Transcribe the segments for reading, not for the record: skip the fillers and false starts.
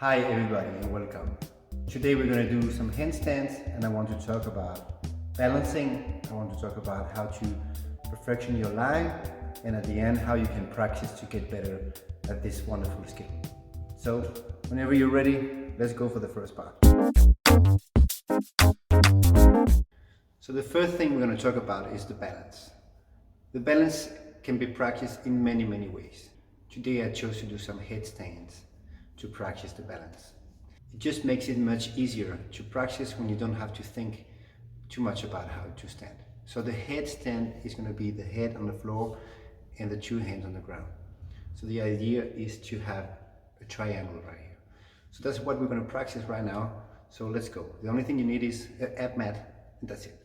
Hi everybody and welcome. Today we're going to do some handstands and I want to talk about balancing. I want to talk about how to perfection your line and at the end how you can practice to get better at this wonderful skill. So whenever you're ready, let's go for the first part. So the first thing we're going to talk about is the balance. The balance can be practiced in many ways. Today I chose to do some headstands to practice the balance. It just makes it much easier to practice when you don't have to think too much about how to stand. So the headstand is going to be the head on the floor and the two hands on the ground. So the idea is to have a triangle right here. So that's what we're going to practice right now. So let's go. The only thing you need is an ab mat and that's it.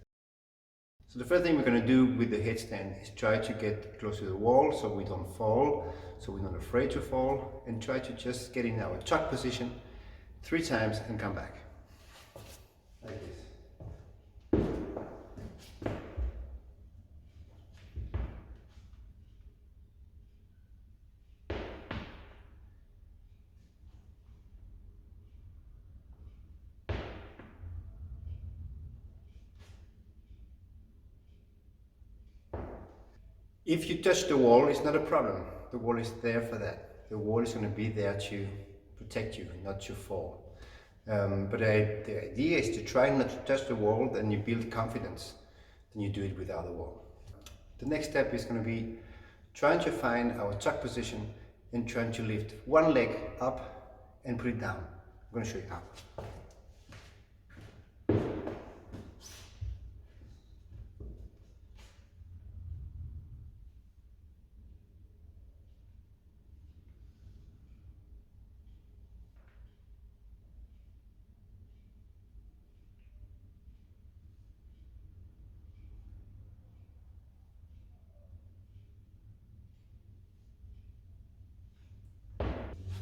So the first thing we're going to do with the headstand is try to get close to the wall so we don't fall, so we're not afraid to fall, and try to just get in our tuck position 3 times and come back. Like this. If you touch the wall, it's not a problem. The wall is there for that. The wall is going to be there to protect you, not to fall. But the idea is to try not to touch the wall, then you build confidence. Then you do it without the wall. The next step is going to be trying to find our tuck position and trying to lift one leg up and put it down. I'm going to show you how.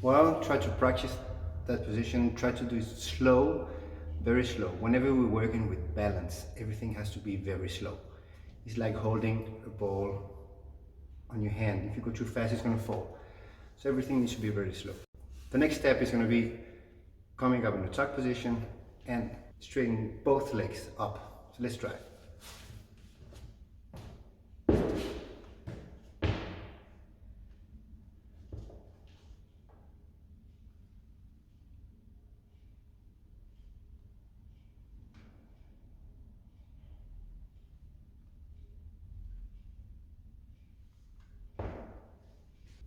Well, try to practice that position, try to do it slow, very slow. Whenever we're working with balance, everything has to be very slow. It's like holding a ball on your hand. If you go too fast, it's going to fall. So everything needs to be very slow. The next step is going to be coming up in the tuck position and straightening both legs up. So let's try.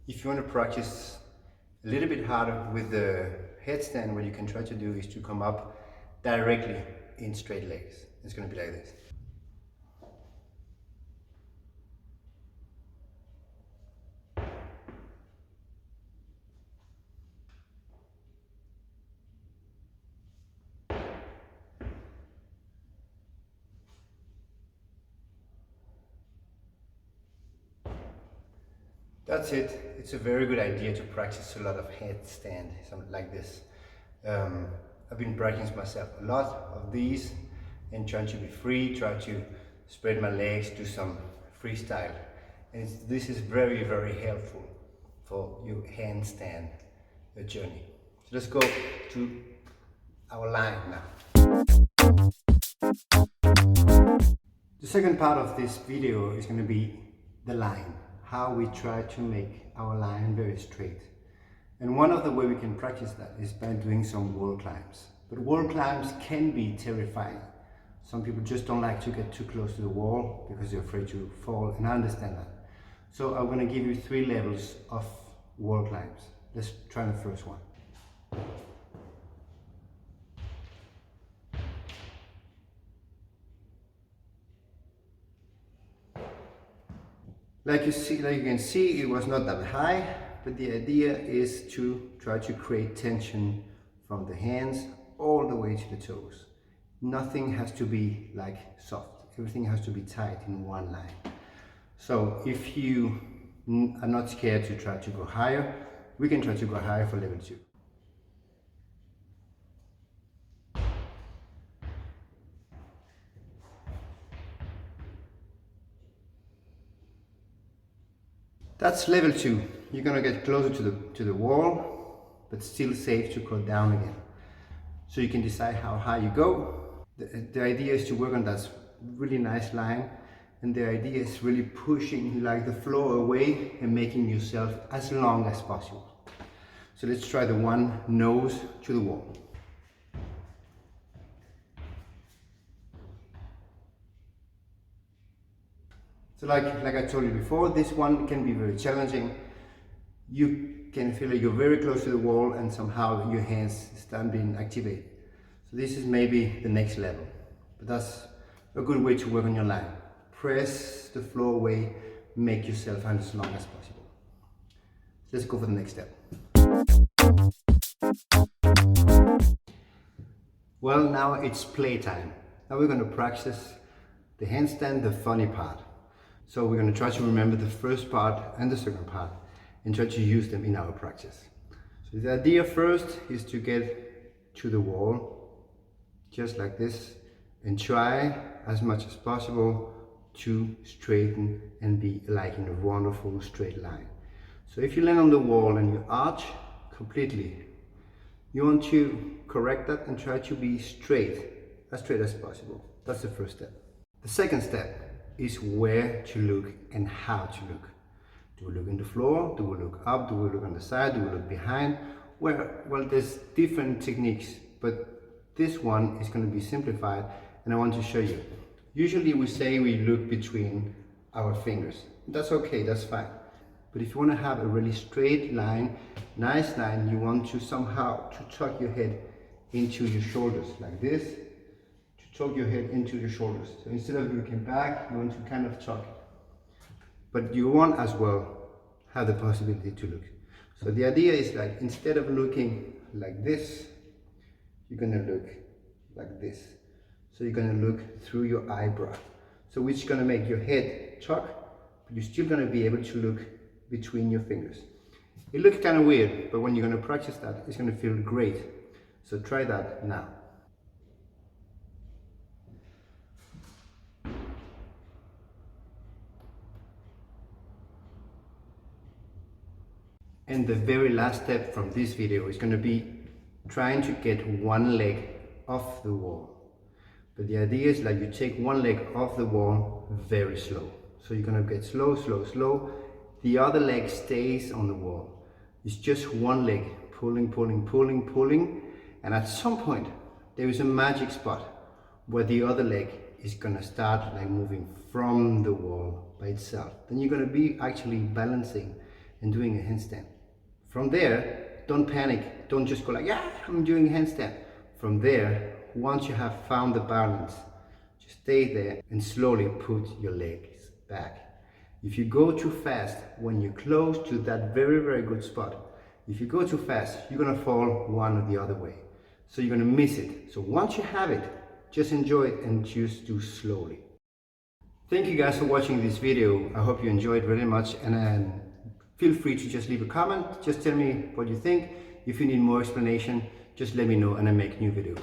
If you want to practice a little bit harder with the headstand, what you can try to do is to come up directly in straight legs. It's going to be like this. That's it. It's a very good idea to practice a lot of headstand, something like this. I've been practicing myself a lot of these and trying to be free, try to spread my legs, do some freestyle. And this is very helpful for your handstand journey. So let's go to our line now. The second part of this video is going to be the line, how we try to make our line very straight. And one of the way we can practice that is by doing some wall climbs. But wall climbs can be terrifying. Some people just don't like to get too close to the wall because they're afraid to fall, and I understand that. So I'm going to give you 3 levels of wall climbs. Let's try the first one. Like you can see, it was not that high, but the idea is to try to create tension from the hands all the way to the toes. Nothing has to be like soft. Everything has to be tight in one line. So if you are not scared to try to go higher, we can try to go higher for level 2. That's level 2. You're gonna get closer to the wall but still safe to go down again. So you can decide how high you go. The idea is to work on that really nice line, and the idea is really pushing like the floor away and making yourself as long as possible. So let's try the one nose to the wall. So like I told you before, this one can be very challenging. You can feel like you're very close to the wall and somehow your hands start being activated. So this is maybe the next level, but that's a good way to work on your line. Press the floor away, make yourself as long as possible. Let's go for the next step. Well, now it's playtime. Now we're going to practice the handstand, the funny part. So we're going to try to remember the first part and the second part and try to use them in our practice. So the idea first is to get to the wall, just like this, and try as much as possible to straighten and be like in a wonderful straight line. So if you land on the wall and you arch completely, you want to correct that and try to be straight as possible. That's the first step. The second step is where to look and how to look. Do we look in the floor? Do we look up? Do we look on the side? Do we look behind? Well, there's different techniques, but this one is going to be simplified and I want to show you. Usually we say we look between our fingers. That's okay, that's fine. But if you want to have a really straight line, nice line, you want to somehow to tuck your head into your shoulders like this, to tuck your head into your shoulders. So instead of looking back, you want to kind of tuck it. But you want as well have the possibility to look. So the idea is like instead of looking like this, you're gonna look like this. So you're gonna look through your eyebrow. So which is gonna make your head tuck, but you're still gonna be able to look between your fingers. It looks kind of weird, but when you're gonna practice that, it's gonna feel great. So try that now. And the very last step from this video is going to be trying to get one leg off the wall. But the idea is like you take one leg off the wall very slow. So you're going to get slow, slow, slow. The other leg stays on the wall. It's just one leg pulling, pulling, pulling, pulling. And at some point, there is a magic spot where the other leg is going to start like moving from the wall by itself. Then you're going to be actually balancing and doing a handstand. From there, don't panic. Don't just go like, yeah, I'm doing a handstand. From there, once you have found the balance, just stay there and slowly put your legs back. If you go too fast, when you're close to that very, very good spot, if you go too fast, you're gonna fall one or the other way. So you're gonna miss it. So once you have it, just enjoy it and just do slowly. Thank you guys for watching this video. I hope you enjoyed very much, and feel free to just leave a comment. Just tell me what you think. If you need more explanation, just let me know and I make new videos.